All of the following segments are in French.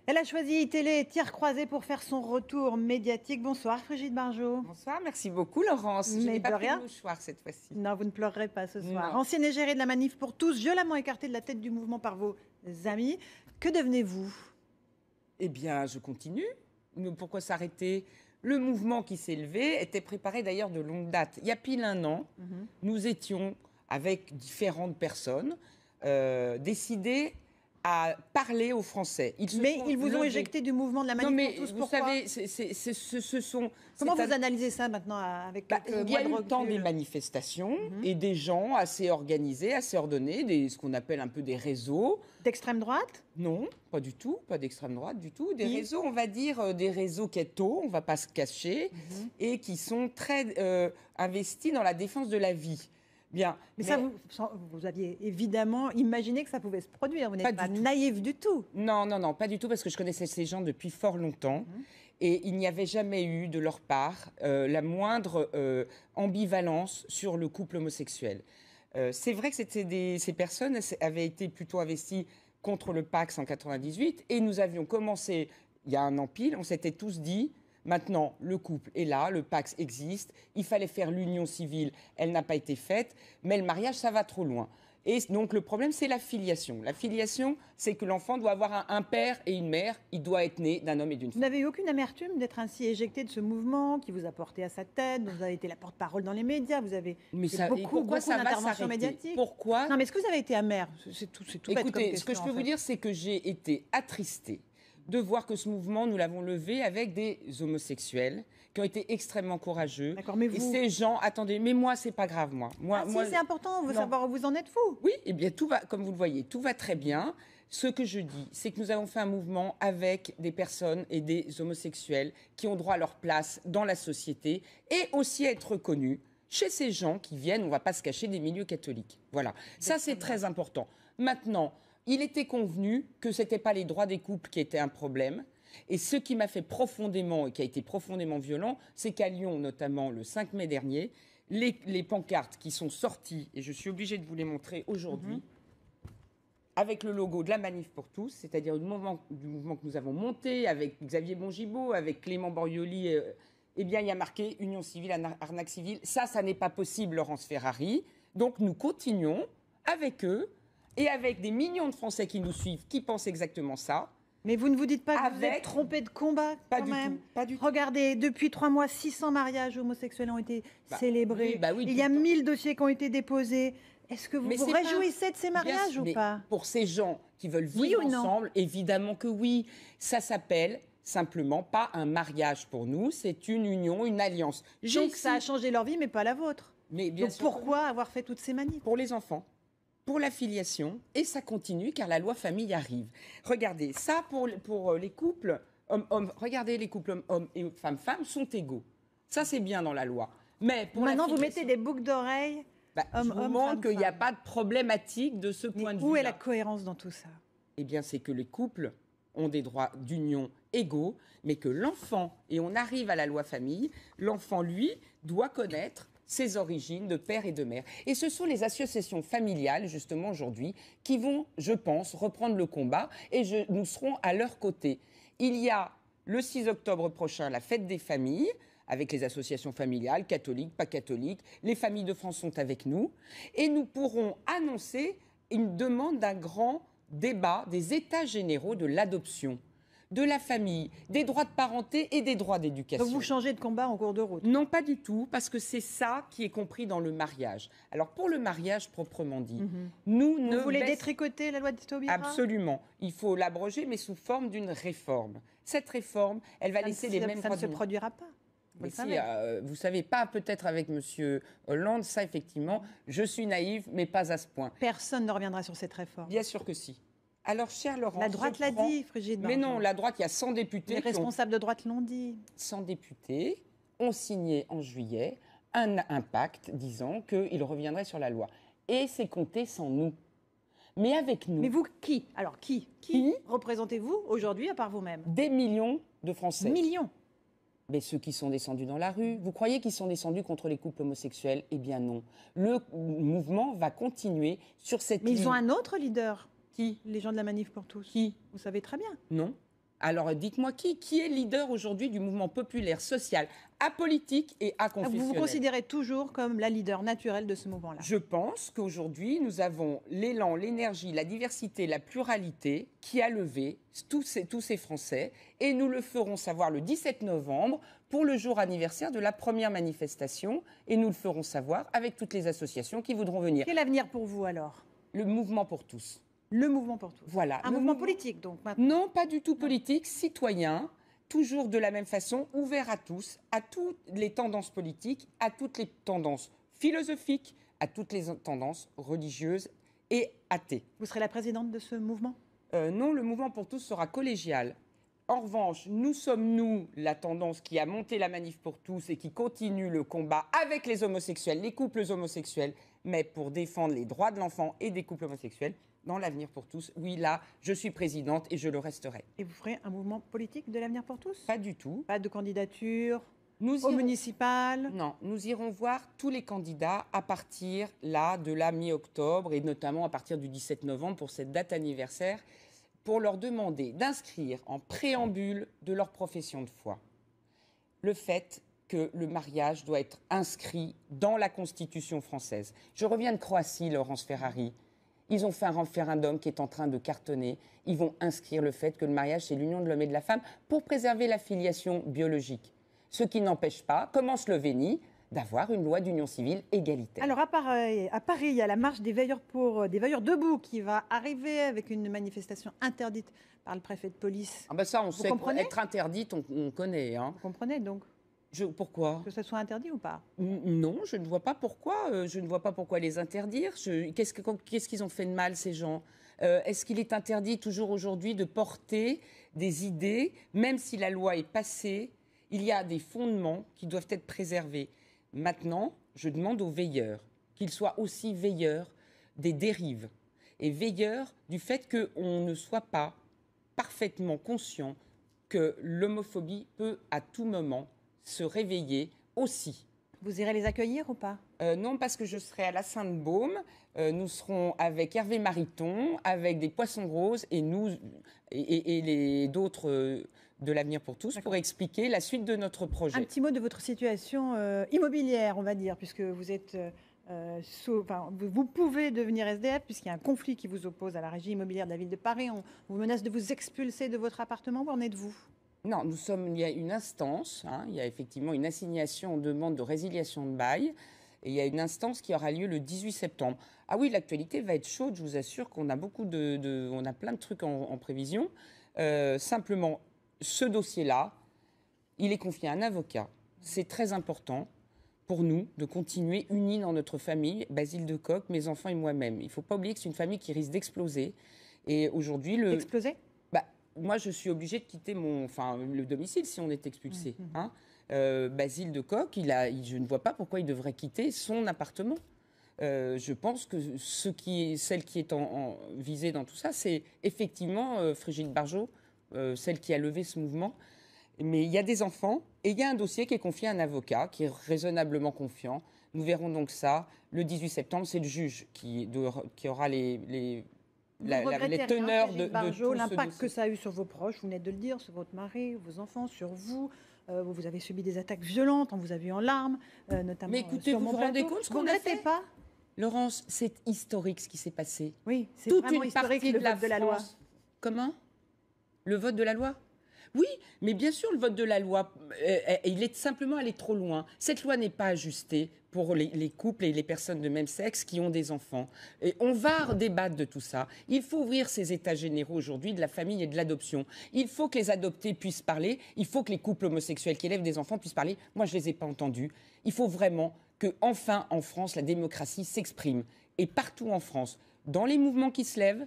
Elle a choisi télé et tir croisé pour faire son retour médiatique. Bonsoir Brigitte Bardot. Bonsoir, merci beaucoup Laurence. Je Mais n'ai de pas pris rien. de mouchoir cette fois-ci. Non, vous ne pleurerez pas ce soir. Non. Ancienne égérie de la Manif pour tous, violemment écartée de la tête du mouvement par vos amis. Que devenez-vous? Eh bien, je continue. Mais pourquoi s'arrêter? Le mouvement qui s'est levé était préparé d'ailleurs de longue date. Il y a pile un an, nous étions, avec différentes personnes, décidés à parler aux Français. Mais ils vous ont éjecté du mouvement de la Manif Non, mais pour tous. vous Pourquoi? savez, ce sont... Comment c'est vous analysez ça maintenant avec quelques il y mois a de eu le temps recul? des manifestations et des gens assez organisés, assez ordonnés, ce qu'on appelle un peu des réseaux. D'extrême droite? Non, pas du tout, pas d'extrême droite du tout. Des Qui? réseaux, on va dire, des réseaux keto, on va pas se cacher, et qui sont très investis dans la défense de la vie. Bien. Mais ça, vous aviez évidemment imaginé que ça pouvait se produire. Vous n'êtes pas naïf du tout. Non, non, non, pas du tout, parce que je connaissais ces gens depuis fort longtemps. Et il n'y avait jamais eu de leur part la moindre ambivalence sur le couple homosexuel. C'est vrai que ces personnes avaient été plutôt investies contre le Pax en 98, et nous avions commencé, il y a un an pile, on s'était tous dit, maintenant le couple est là, le Pax existe, il fallait faire l'union civile, elle n'a pas été faite, mais le mariage, ça va trop loin. Et donc le problème, c'est la filiation. La filiation, c'est que l'enfant doit avoir un père et une mère, il doit être né d'un homme et d'une Vous femme. n'avez eu aucune amertume d'être ainsi éjecté de ce mouvement qui vous a porté à sa tête, vous avez été la porte-parole dans les médias, vous avez fait beaucoup d'interventions médiatiques. Pourquoi? Non, mais est-ce que vous avez été amer? C'est tout bête comme Écoutez, question, ce que je peux en fait. vous dire, c'est que j'ai été attristée de voir que ce mouvement, nous l'avons levé avec des homosexuels qui ont été extrêmement courageux. D'accord, mais Et vous... ces gens, attendez, mais moi, c'est pas grave, moi. si, c'est important, vous non. savoir où vous en êtes, vous. Oui, eh bien, tout va, comme vous le voyez, tout va très bien. Ce que je dis, c'est que nous avons fait un mouvement avec des personnes et des homosexuels qui ont droit à leur place dans la société et aussi à être reconnus chez ces gens qui viennent, on ne va pas se cacher, des milieux catholiques. Voilà, ça c'est très important. Maintenant, il était convenu que ce n'était pas les droits des couples qui étaient un problème. Et ce qui m'a fait profondément, et qui a été profondément violent, c'est qu'à Lyon, notamment le 5 mai dernier, les pancartes qui sont sorties, et je suis obligée de vous les montrer aujourd'hui, avec le logo de la Manif pour tous, c'est-à-dire du mouvement que nous avons monté avec Xavier Bongibaud, avec Clément Borioli, eh bien, il y a marqué Union civile, arnaque civile. Ça n'est pas possible, Laurence Ferrari. Donc, nous continuons avec eux et avec des millions de Français qui nous suivent, qui pensent exactement ça. Mais vous ne vous dites pas que vous êtes trompé de combat, pas quand du même. tout, pas du tout. Regardez, depuis 3 mois, 600 mariages homosexuels ont été célébrés. Oui, il y a 1000 dossiers qui ont été déposés. Est-ce que vous vous réjouissez de ces mariages ou pas? Pour ces gens qui veulent vivre ensemble, évidemment que oui. Ça s'appelle simplement pas un mariage pour nous, c'est une union, une alliance. Donc ça a changé leur vie, mais pas la vôtre. Mais bien sûr, pourquoi avoir fait toutes ces manifs? Pour les enfants, pour la filiation, et ça continue car la loi famille arrive. Regardez, ça pour les couples hommes-hommes, regardez, les couples hommes-hommes et femmes-femmes sont égaux. Ça c'est bien dans la loi. Mais pour maintenant vous mettez des boucles d'oreilles. Je vous montre qu'il n'y a pas de problématique de ce point de vue. Où est la cohérence dans tout ça? Eh bien, c'est que les couples ont des droits d'union égaux, mais que l'enfant, et on arrive à la loi famille, l'enfant, lui, doit connaître ses origines de père et de mère. Et ce sont les associations familiales, justement, aujourd'hui, qui vont, je pense, reprendre le combat, et nous serons à leur côté. Il y a, le 6 octobre prochain, la fête des familles, avec les associations familiales, catholiques, pas catholiques. Les familles de France sont avec nous. Et nous pourrons annoncer une demande d'un grand débat des états généraux de l'adoption, de la famille, des droits de parenté et des droits d'éducation. Donc vous changez de combat en cours de route? Non, pas du tout, parce que c'est ça qui est compris dans le mariage. Alors pour le mariage proprement dit, nous ne... Vous voulez détricoter la loi de Taubira? Absolument. Il faut l'abroger, mais sous forme d'une réforme. Cette réforme, elle va laisser les mêmes droits. Ça ne se produira pas. Vous savez pas, peut-être avec M. Hollande, ça effectivement, je suis naïve, mais pas à ce point. Personne ne reviendra sur cette réforme. Bien sûr que si. Alors, cher Laurent... La droite l'a dit, Brigitte Bardot. Mais non, la droite, il y a 100 députés... Les responsables de droite l'ont dit. 100 députés ont signé en juillet un pacte disant qu'ils reviendraient sur la loi. Et c'est compté sans nous. Mais avec nous... Mais vous, qui? Alors, qui représentez-vous aujourd'hui, à part vous-même? Des millions de Français. Millions? Mais ceux qui sont descendus dans la rue, vous croyez qu'ils sont descendus contre les couples homosexuels? Eh bien non. Le mouvement va continuer sur cette ligne. Mais ils ont un autre leader. Qui? Les gens de la Manif pour tous. Qui? Vous savez très bien. Non. Alors, dites-moi qui est leader aujourd'hui du mouvement populaire, social, apolitique et aconfessionnel? Vous vous considérez toujours comme la leader naturelle de ce mouvement-là? Je pense qu'aujourd'hui, nous avons l'élan, l'énergie, la diversité, la pluralité qui a levé tous ces Français. Et nous le ferons savoir le 17 novembre pour le jour anniversaire de la première manifestation. Et nous le ferons savoir avec toutes les associations qui voudront venir. Quel avenir pour vous alors? Le mouvement pour tous. Le mouvement pour tous. Voilà. Un mouvement politique, donc, maintenant? Non, pas du tout politique, citoyen, toujours de la même façon, ouvert à tous, à toutes les tendances politiques, à toutes les tendances philosophiques, à toutes les tendances religieuses et athées. Vous serez la présidente de ce mouvement? Non, le mouvement pour tous sera collégial. En revanche, nous sommes, la tendance qui a monté la manif pour tous et qui continue le combat avec les homosexuels, les couples homosexuels, mais pour défendre les droits de l'enfant et des couples homosexuels. Dans l'avenir pour tous, oui, là, je suis présidente et je le resterai. Et vous ferez un mouvement politique de l'avenir pour tous? Pas du tout. Pas de candidature au municipal? Non, nous irons voir tous les candidats à partir là de la mi-octobre et notamment à partir du 17 novembre pour cette date anniversaire, pour leur demander d'inscrire en préambule de leur profession de foi le fait que le mariage doit être inscrit dans la Constitution française. Je reviens de Croatie, Laurence Ferrari. Ils ont fait un référendum qui est en train de cartonner. Ils vont inscrire le fait que le mariage, c'est l'union de l'homme et de la femme pour préserver la filiation biologique. Ce qui n'empêche pas, comme en Slovénie, d'avoir une loi d'union civile égalitaire. Alors à Paris, il y a la marche des veilleurs debout qui va arriver avec une manifestation interdite par le préfet de police. Ah ben ça, on sait qu'être interdite, on connaît. Hein. Vous comprenez donc? Pourquoi? Que ce soit interdit ou pas? Non, je ne vois pas pourquoi. Je ne vois pas pourquoi les interdire. Qu'est-ce qu'ils ont fait de mal, ces gens? Est-ce qu'il est interdit toujours aujourd'hui de porter des idées, même si la loi est passée? Il y a des fondements qui doivent être préservés. Maintenant, je demande aux veilleurs qu'ils soient aussi veilleurs des dérives et veilleurs du fait qu'on ne soit pas parfaitement conscient que l'homophobie peut à tout moment se réveiller aussi. Vous irez les accueillir ou pas? Non, parce que je serai à la Sainte-Baume. Nous serons avec Hervé Mariton, avec des Poissons Roses et d'autres de l'Avenir pour tous pour expliquer la suite de notre projet. Un petit mot de votre situation immobilière, on va dire, puisque vous êtes... vous pouvez devenir SDF puisqu'il y a un conflit qui vous oppose à la régie immobilière de la ville de Paris. On vous menace de vous expulser de votre appartement. Où en êtes-vous? Non, il y a une instance, il y a effectivement une assignation en demande de résiliation de bail, et il y a une instance qui aura lieu le 18 septembre. Ah oui, l'actualité va être chaude, je vous assure qu'on a on a plein de trucs en prévision. Simplement, ce dossier-là, il est confié à un avocat. C'est très important pour nous de continuer unis dans notre famille, Basile de Kock, mes enfants et moi-même. Il ne faut pas oublier que c'est une famille qui risque d'exploser. Et aujourd'hui, Exploser? Moi, je suis obligée de quitter le domicile si on est expulsé. Basile de Kock, je ne vois pas pourquoi il devrait quitter son appartement. Je pense que celle qui est visée dans tout ça, c'est effectivement Frigide Barjot, celle qui a levé ce mouvement. Mais il y a des enfants et il y a un dossier qui est confié à un avocat qui est raisonnablement confiant. Nous verrons donc ça le 18 septembre. C'est le juge qui aura les teneurs de tout l'impact que ça a eu sur vos proches, vous venez de le dire, sur votre mari, vos enfants, sur vous. Vous avez subi des attaques violentes, on vous a vu en larmes, notamment. Mais écoutez, vous vous rendez compte ce qu'on a fait? Vous ne regrettez pas? Laurence, c'est historique ce qui s'est passé. Oui, c'est toute vraiment une historique, partie le vote de la loi. Comment? Le vote de la loi? Oui, mais bien sûr, le vote de la loi, il est simplement allé trop loin. Cette loi n'est pas ajustée pour les couples et les personnes de même sexe qui ont des enfants. Et on va débattre de tout ça. Il faut ouvrir ces états généraux aujourd'hui de la famille et de l'adoption. Il faut que les adoptés puissent parler. Il faut que les couples homosexuels qui élèvent des enfants puissent parler. Moi, je ne les ai pas entendus. Il faut vraiment que, enfin, en France, la démocratie s'exprime. Et partout en France, dans les mouvements qui se lèvent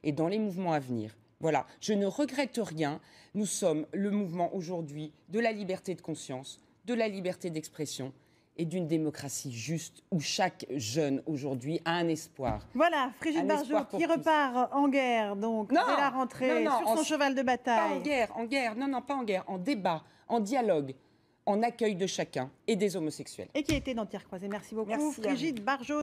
et dans les mouvements à venir. Voilà, je ne regrette rien. Nous sommes le mouvement aujourd'hui de la liberté de conscience, de la liberté d'expression et d'une démocratie juste où chaque jeune aujourd'hui a un espoir. Voilà, Frigide Barjot qui repart en guerre, donc, dès la rentrée, sur son cheval de bataille. Pas en guerre, en débat, en dialogue, en accueil de chacun et des homosexuels. Et qui a été dans Tir Croisé. Merci beaucoup, Frigide Barjot.